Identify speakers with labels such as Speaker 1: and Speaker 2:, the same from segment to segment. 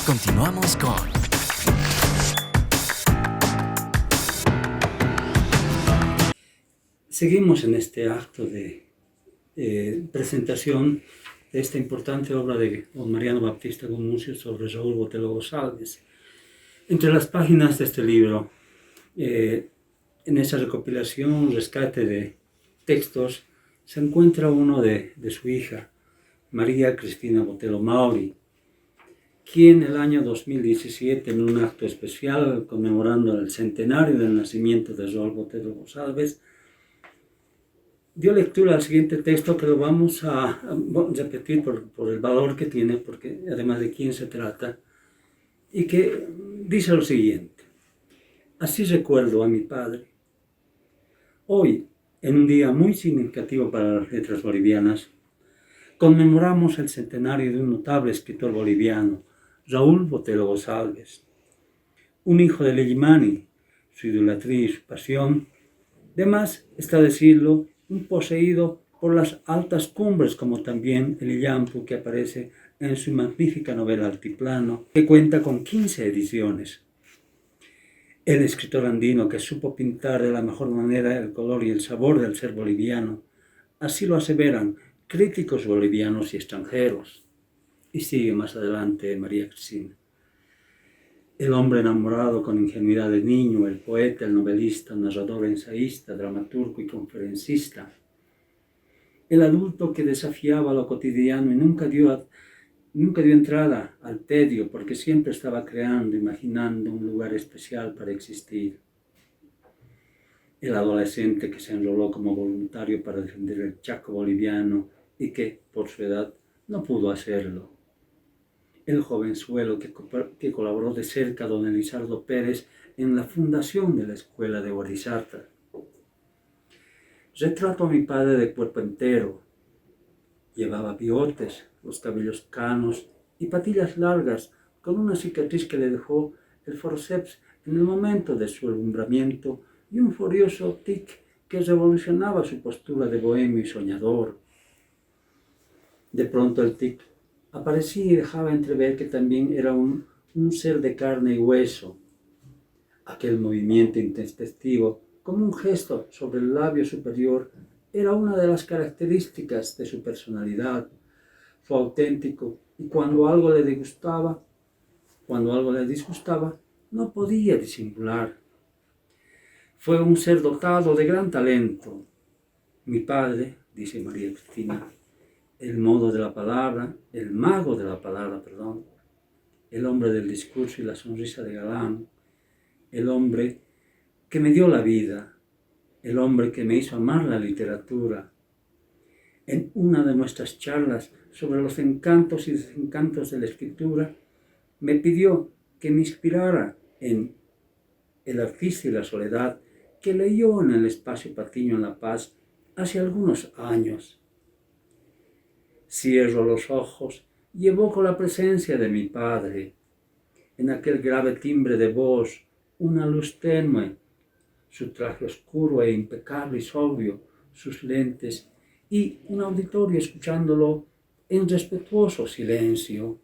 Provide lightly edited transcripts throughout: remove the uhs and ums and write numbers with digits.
Speaker 1: Continuamos con
Speaker 2: Seguimos en este acto de presentación de esta importante obra de don Mariano Baptista Gumucio sobre Raúl Botelho González. Entre las páginas de este libro, en esa recopilación, rescate de textos, se encuentra uno de su hija, María Cristina Botelho Mauri, quien el año 2017, en un acto especial conmemorando el centenario del nacimiento de Raúl Botelho González, dio lectura al siguiente texto que lo vamos a repetir por el valor que tiene, porque además de quién se trata, y que dice lo siguiente: así recuerdo a mi padre. Hoy, en un día muy significativo para las letras bolivianas, conmemoramos el centenario de un notable escritor boliviano, Raúl Botelho González, un hijo de Lillimani, su idolatría y su pasión. De más está decirlo, un poseído por las altas cumbres, como también el Illampu, que aparece en su magnífica novela Altiplano, que cuenta con 15 ediciones. El escritor andino que supo pintar de la mejor manera el color y el sabor del ser boliviano, así lo aseveran críticos bolivianos y extranjeros. Y sigue más adelante María Cristina. El hombre enamorado con ingenuidad de niño, el poeta, el novelista, narrador, ensayista, dramaturgo y conferencista. El adulto que desafiaba lo cotidiano y nunca dio entrada al tedio, porque siempre estaba creando, imaginando un lugar especial para existir. El adolescente que se enroló como voluntario para defender el Chaco boliviano y que, por su edad, no pudo hacerlo. El jovenzuelo que colaboró de cerca a don Elizardo Pérez en la fundación de la escuela de Orizarta. Retrato a mi padre de cuerpo entero. Llevaba bigotes, los cabellos canos y patillas largas, con una cicatriz que le dejó el forceps en el momento de su alumbramiento y un furioso tic que revolucionaba su postura de bohemio y soñador. De pronto el tic aparecía y dejaba entrever que también era un ser de carne y hueso. Aquel movimiento intempestivo, como un gesto sobre el labio superior, era una de las características de su personalidad. Fue auténtico y cuando algo le disgustaba, no podía disimular. Fue un ser dotado de gran talento. Mi padre, dice María Cristina, el mago de la palabra, el hombre del discurso y la sonrisa de galán, el hombre que me dio la vida, el hombre que me hizo amar la literatura. En una de nuestras charlas sobre los encantos y desencantos de la escritura, me pidió que me inspirara en El artista y la soledad, que leyó en el Espacio Patiño en La Paz hace algunos años. Cierro los ojos y evoco la presencia de mi padre. En aquel grave timbre de voz, una luz tenue, su traje oscuro e impecable y sobrio, sus lentes y un auditorio escuchándolo en respetuoso silencio.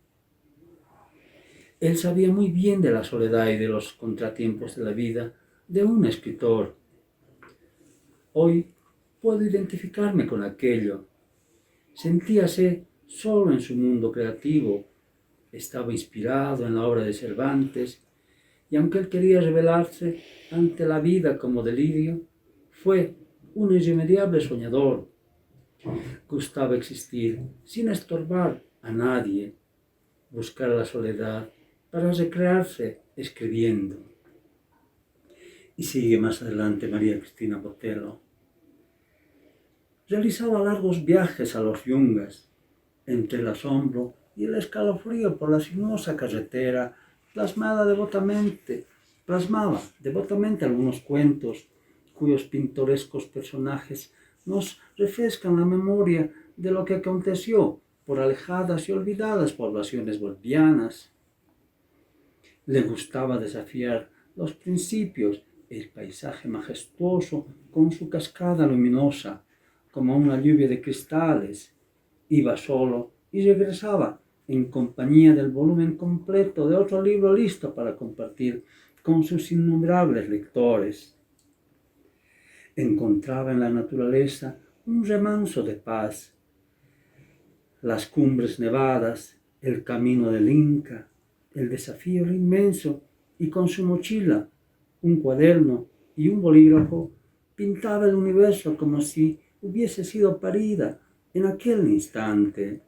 Speaker 2: Él sabía muy bien de la soledad y de los contratiempos de la vida de un escritor. Hoy puedo identificarme con aquello. Sentíase solo en su mundo creativo. Estaba inspirado en la obra de Cervantes y aunque él quería revelarse ante la vida como delirio, fue un irremediable soñador. Gustaba existir sin estorbar a nadie, buscar la soledad para recrearse escribiendo. Y sigue más adelante María Cristina Botelho. Realizaba largos viajes a los Yungas, entre el asombro y el escalofrío por la sinuosa carretera, plasmaba devotamente algunos cuentos cuyos pintorescos personajes nos refrescan la memoria de lo que aconteció por alejadas y olvidadas poblaciones bolivianas. Le gustaba desafiar los principios, el paisaje majestuoso con su cascada luminosa, como una lluvia de cristales. Iba solo y regresaba en compañía del volumen completo de otro libro listo para compartir con sus innumerables lectores. Encontraba en la naturaleza un remanso de paz. Las cumbres nevadas, el camino del Inca, el desafío inmenso, y con su mochila, un cuaderno y un bolígrafo, pintaba el universo como si hubiese sido parida en aquel instante.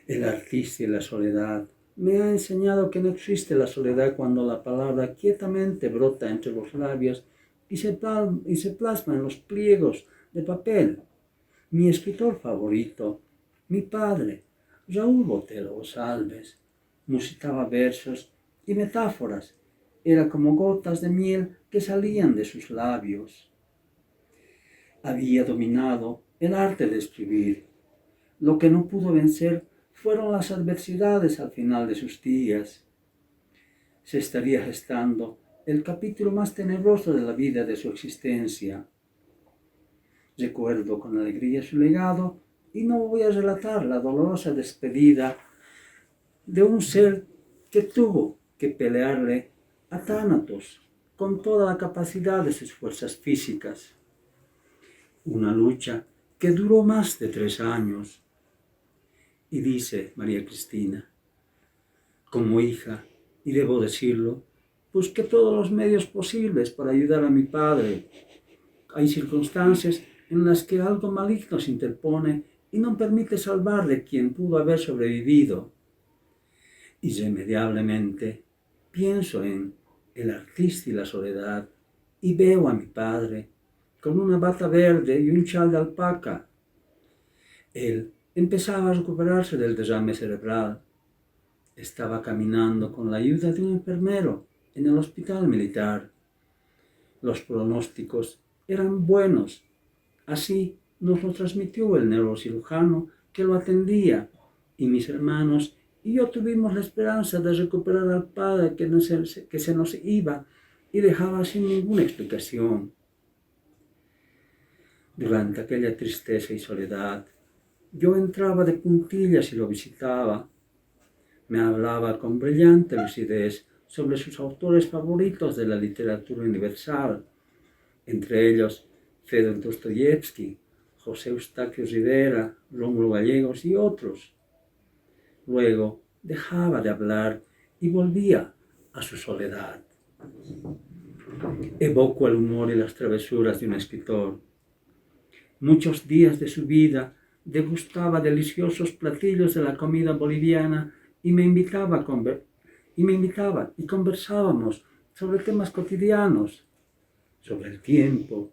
Speaker 2: El artista y la soledad me ha enseñado que no existe la soledad cuando la palabra quietamente brota entre los labios y se plasma en los pliegos de papel. Mi escritor favorito, mi padre, Raúl Botelho González, musitaba versos y metáforas. Era como gotas de miel que salían de sus labios. Había dominado el arte de escribir. Lo que no pudo vencer fueron las adversidades al final de sus días. Se estaría gestando el capítulo más tenebroso de la vida de su existencia. Recuerdo con alegría su legado y no voy a relatar la dolorosa despedida de un ser que tuvo que pelearle a Thanatos con toda la capacidad de sus fuerzas físicas. Una lucha que duró más de 3 años. Y dice María Cristina, como hija, y debo decirlo, busqué todos los medios posibles para ayudar a mi padre. Hay circunstancias en las que algo maligno se interpone y no permite salvar de quien pudo haber sobrevivido. Irremediablemente pienso en el artista y la soledad y veo a mi padre con una bata verde y un chal de alpaca. Él empezaba a recuperarse del derrame cerebral. Estaba caminando con la ayuda de un enfermero en el hospital militar. Los pronósticos eran buenos. Así nos lo transmitió el neurocirujano que lo atendía, y mis hermanos y yo tuvimos la esperanza de recuperar al padre que se nos iba y dejaba sin ninguna explicación. Durante aquella tristeza y soledad, yo entraba de puntillas y lo visitaba. Me hablaba con brillante lucidez sobre sus autores favoritos de la literatura universal, entre ellos Fedor Dostoyevsky, José Eustaquio Rivera, Rómulo Gallegos y otros. Luego dejaba de hablar y volvía a su soledad. Evoco el humor y las travesuras de un escritor. Muchos días de su vida degustaba deliciosos platillos de la comida boliviana y me invitaba y conversábamos sobre temas cotidianos, sobre el tiempo,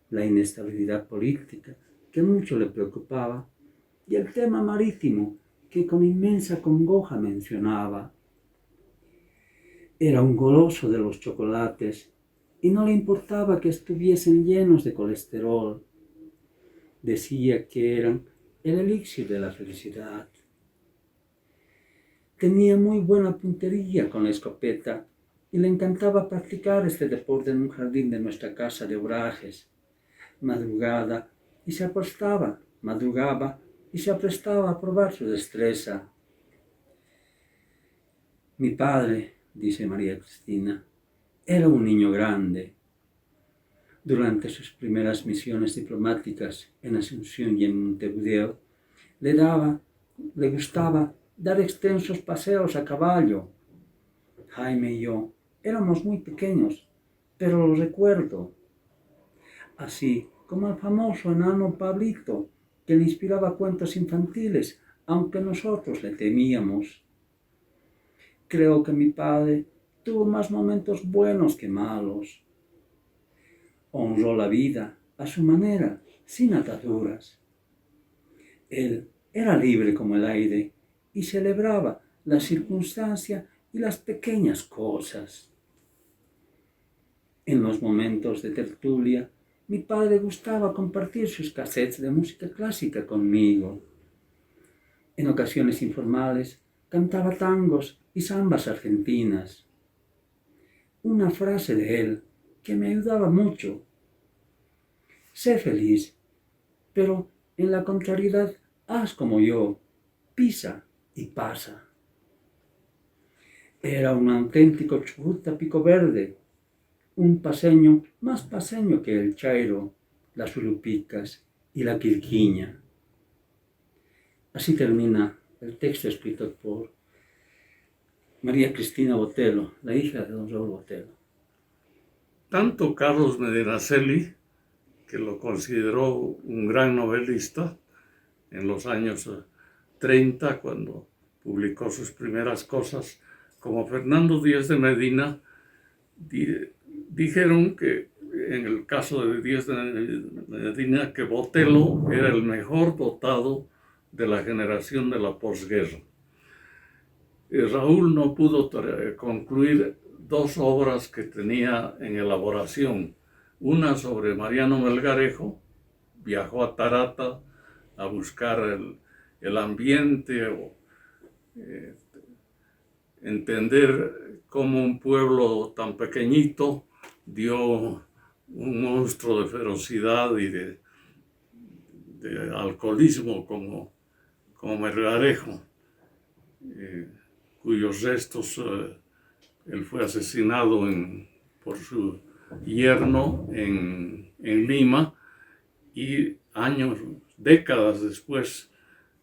Speaker 2: la inestabilidad política que mucho le preocupaba y el tema marítimo que con inmensa congoja mencionaba. Era un goloso de los chocolates y no le importaba que estuviesen llenos de colesterol. Decía que eran el elixir de la felicidad. Tenía muy buena puntería con la escopeta y le encantaba practicar este deporte en un jardín de nuestra casa de Obrajes. Madrugaba y se aprestaba a probar su destreza. Mi padre, dice María Cristina, era un niño grande. Durante sus primeras misiones diplomáticas en Asunción y en Montevideo, le gustaba dar extensos paseos a caballo. Jaime y yo éramos muy pequeños, pero lo recuerdo. Así como el famoso enano Pablito, que le inspiraba cuentos infantiles, aunque nosotros le temíamos. Creo que mi padre tuvo más momentos buenos que malos. Honró la vida a su manera, sin ataduras. Él era libre como el aire y celebraba la circunstancia y las pequeñas cosas. En los momentos de tertulia, mi padre gustaba compartir sus cassettes de música clásica conmigo. En ocasiones informales, cantaba tangos y zambas argentinas. Una frase de él que me ayudaba mucho: sé feliz, pero en la contrariedad haz como yo. pisa y pasa. Era un auténtico churruta pico verde, un paseño más paseño que el chairo, las urupicas y la quirquiña. Así termina el texto escrito por María Cristina Botelho, la hija de don Raúl Botelho.
Speaker 1: Tanto Carlos Medinaceli, que lo consideró un gran novelista en los años 30, cuando publicó sus primeras cosas, como Fernando Díez de Medina, dijeron que en el caso de Díez de Medina, que Botelho era el mejor dotado de la generación de la posguerra. Raúl no pudo concluir dos obras que tenía en elaboración. Una sobre Mariano Melgarejo, viajó a Tarata a buscar el ambiente o entender cómo un pueblo tan pequeñito dio un monstruo de ferocidad y de alcoholismo como Melgarejo, cuyos restos él fue asesinado por su yerno en Lima, y décadas después,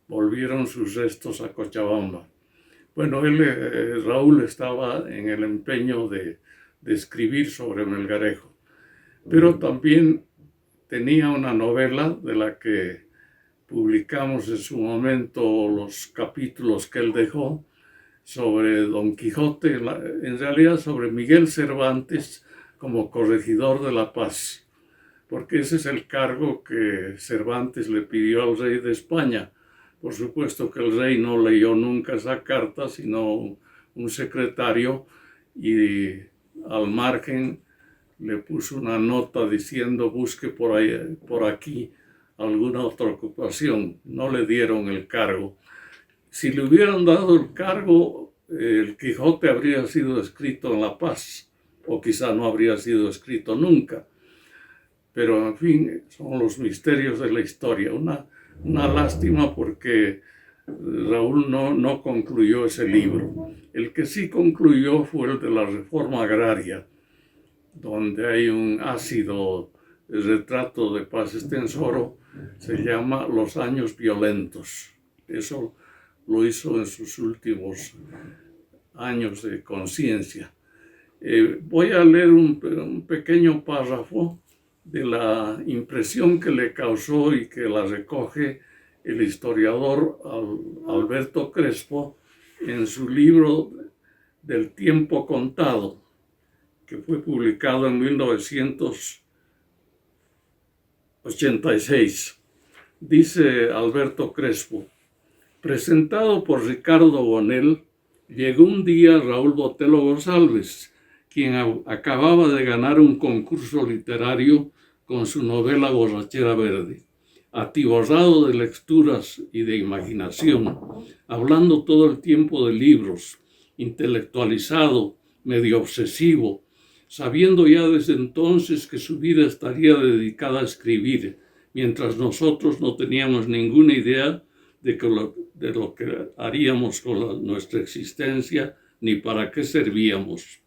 Speaker 1: volvieron sus restos a Cochabamba. Bueno, Raúl estaba en el empeño de escribir sobre Melgarejo, pero también tenía una novela de la que publicamos en su momento los capítulos que él dejó, sobre Don Quijote, en realidad sobre Miguel Cervantes como corregidor de la paz, porque ese es el cargo que Cervantes le pidió al rey de España. Por supuesto que el rey no leyó nunca esa carta, sino un secretario, y al margen le puso una nota diciendo: busque por aquí alguna otra ocupación. No le dieron el cargo. Si le hubieran dado el cargo, el Quijote habría sido escrito en La Paz, o quizá no habría sido escrito nunca. Pero, en fin, son los misterios de la historia. Una lástima, porque Raúl no concluyó ese libro. El que sí concluyó fue el de la Reforma Agraria, donde hay un ácido retrato de Paz Estenssoro, se llama Los años violentos. Eso lo hizo en sus últimos años de conciencia. Voy a leer un pequeño párrafo de la impresión que le causó y que la recoge el historiador Alberto Crespo en su libro Del tiempo contado, que fue publicado en 1986. Dice Alberto Crespo: presentado por Ricardo Bonell, llegó un día Raúl Botelho González, quien acababa de ganar un concurso literario con su novela Borrachera Verde, atiborrado de lecturas y de imaginación, hablando todo el tiempo de libros, intelectualizado, medio obsesivo, sabiendo ya desde entonces que su vida estaría dedicada a escribir, mientras nosotros no teníamos ninguna idea de lo que haríamos con nuestra existencia ni para qué servíamos.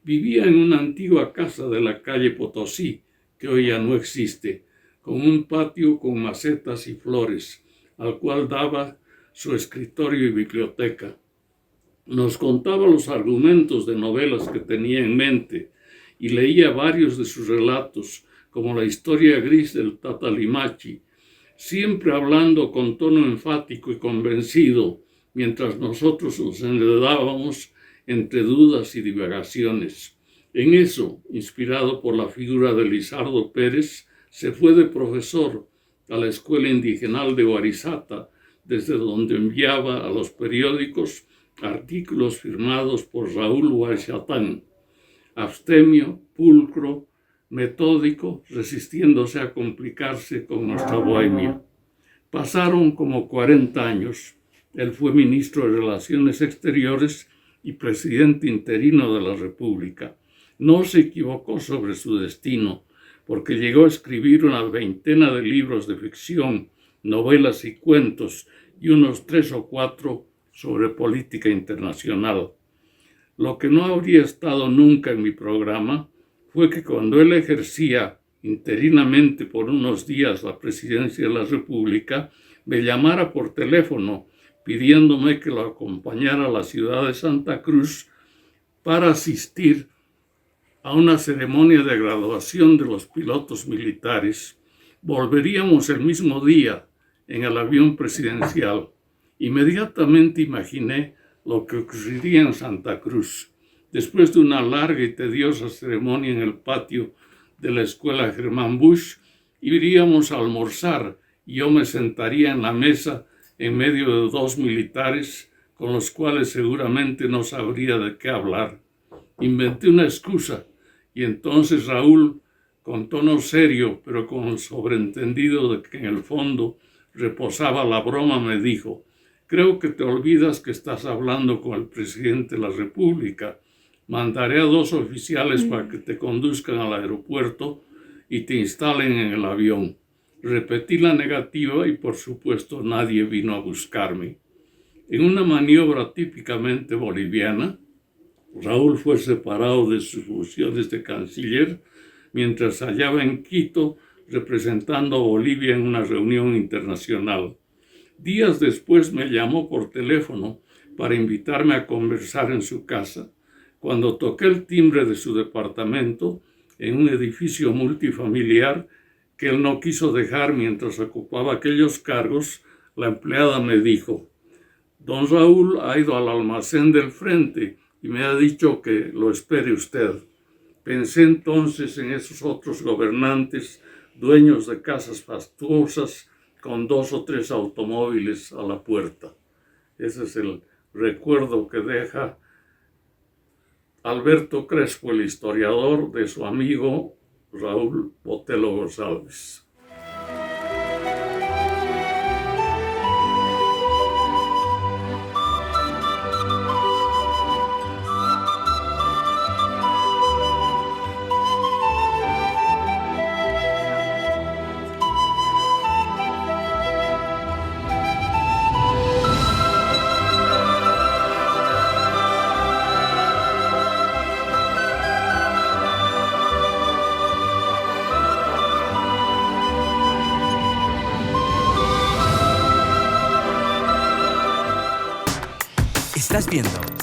Speaker 1: Vivía en una antigua casa de la calle Potosí, que hoy ya no existe, con un patio con macetas y flores, al cual daba su escritorio y biblioteca. Nos contaba los argumentos de novelas que tenía en mente y leía varios de sus relatos, como La historia gris del Tata Limachi, siempre hablando con tono enfático y convencido, mientras nosotros nos enredábamos entre dudas y divagaciones. En eso, inspirado por la figura de Lizardo Pérez, se fue de profesor a la Escuela Indigenal de Guarizata, desde donde enviaba a los periódicos artículos firmados por Raúl Huaychatán, abstemio, pulcro, metódico, resistiéndose a complicarse con nuestra bohemia. Pasaron como 40 años. Él fue ministro de Relaciones Exteriores y presidente interino de la República. No se equivocó sobre su destino, porque llegó a escribir una veintena de libros de ficción, novelas y cuentos y unos 3 o 4 sobre política internacional. Lo que no habría estado nunca en mi programa fue que cuando él ejercía interinamente por unos días la presidencia de la República, me llamara por teléfono pidiéndome que lo acompañara a la ciudad de Santa Cruz para asistir a una ceremonia de graduación de los pilotos militares. Volveríamos el mismo día en el avión presidencial. Inmediatamente imaginé lo que ocurriría en Santa Cruz. Después de una larga y tediosa ceremonia en el patio de la escuela Germán Busch, iríamos a almorzar y yo me sentaría en la mesa en medio de 2 militares con los cuales seguramente no sabría de qué hablar. Inventé una excusa y entonces Raúl, con tono serio pero con el sobreentendido de que en el fondo reposaba la broma, me dijo: creo que te olvidas que estás hablando con el presidente de la República. Mandaré a 2 oficiales para que te conduzcan al aeropuerto y te instalen en el avión. Repetí la negativa y por supuesto nadie vino a buscarme. En una maniobra típicamente boliviana, Raúl fue separado de sus funciones de canciller mientras se hallaba en Quito representando a Bolivia en una reunión internacional. Días después me llamó por teléfono para invitarme a conversar en su casa. Cuando toqué el timbre de su departamento, en un edificio multifamiliar que él no quiso dejar mientras ocupaba aquellos cargos, la empleada me dijo: don Raúl ha ido al almacén del frente y me ha dicho que lo espere usted. Pensé entonces en esos otros gobernantes, dueños de casas fastuosas, con 2 o 3 automóviles a la puerta. Ese es el recuerdo que deja Alberto Crespo, el historiador, de su amigo Raúl Botelho González.
Speaker 3: Estás viendo